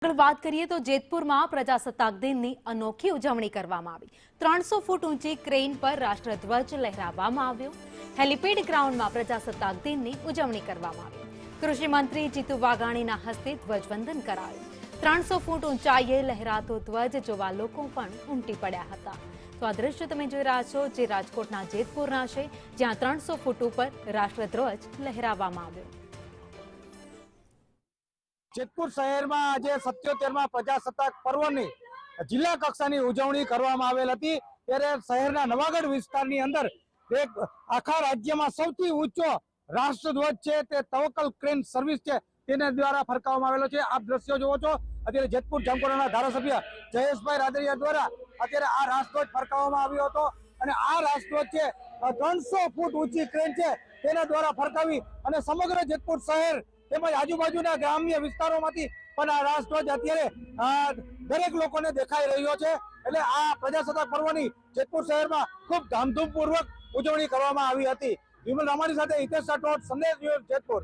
વાત કરીએ તો જેતપુરમાં પ્રજાસત્તાક દિનની અનોખી ઉજવણી કરવામાં આવી। 300 ફૂટ ઊંચી ક્રેન પર રાષ્ટ્રધ્વજ લહેરાવવામાં આવ્યો। હેલિપેડ ગ્રાઉન્ડમાં પ્રજાસત્તાક દિનની ઉજવણી કરવામાં આવી। કૃષિ મંત્રી જીતુ વાઘાણીના હસ્તે ધ્વજવંદન કરાયું। 300 ફૂટ ઊંચાઈએ લહેરાતો ધ્વજ જોવા લોકો પણ ઉમટી પડ્યા હતા। તો આ દ્રશ્ય તમે જોઈ રહ્યા છો જે રાજકોટના જેતપુરના છે, જ્યાં 300 ફૂટ ઉપર રાષ્ટ્રધ્વજ લહેરાવવામાં આવ્યો। જેતપુર શહેરમાં આજે 77મા પ્રજાસત્તાક પર્વની જિલ્લા કક્ષાની ઉજવણી કરવામાં આવેલ હતી। ત્યારે શહેરના નવાગઢ વિસ્તારની અંદર એક આખા રાજ્યમાં સૌથી ઊંચો રાષ્ટ્રધ્વજ છે તે તવક્કલ ક્રેન સર્વિસ છે તેના દ્વારા ફરકાવવામાં આવેલો છે। આપ દ્રશ્યો જોવો છો, અત્યારે જેતપુર જંકોરાના ધારાસભ્ય જયેશભાઈ રાદડિયા દ્વારા અત્યારે આ રાષ્ટ્રધ્વજ ફરકાવવામાં આવ્યો હતો અને આ રાષ્ટ્રધ્વજ છે 300 ફૂટ ઊંચી ક્રેન છે તેના દ્વારા ફરકાવી અને સમગ્ર જેતપુર શહેર તેમજ આજુબાજુના ગ્રામ્ય વિસ્તારોમાંથી પણ આ રાષ્ટ્રધ્વજ અત્યારે દરેક લોકોને દેખાઈ રહ્યો છે। એટલે આ પ્રજાસત્તાક પર્વની જેતપુર શહેરમાં ખૂબ ધામધૂમપૂર્વક ઉજવણી કરવામાં આવી હતી। વિમલ રામાણી સાથે હિતેશ રાઠોડ, સંદેશ ન્યૂઝ, જેતપુર।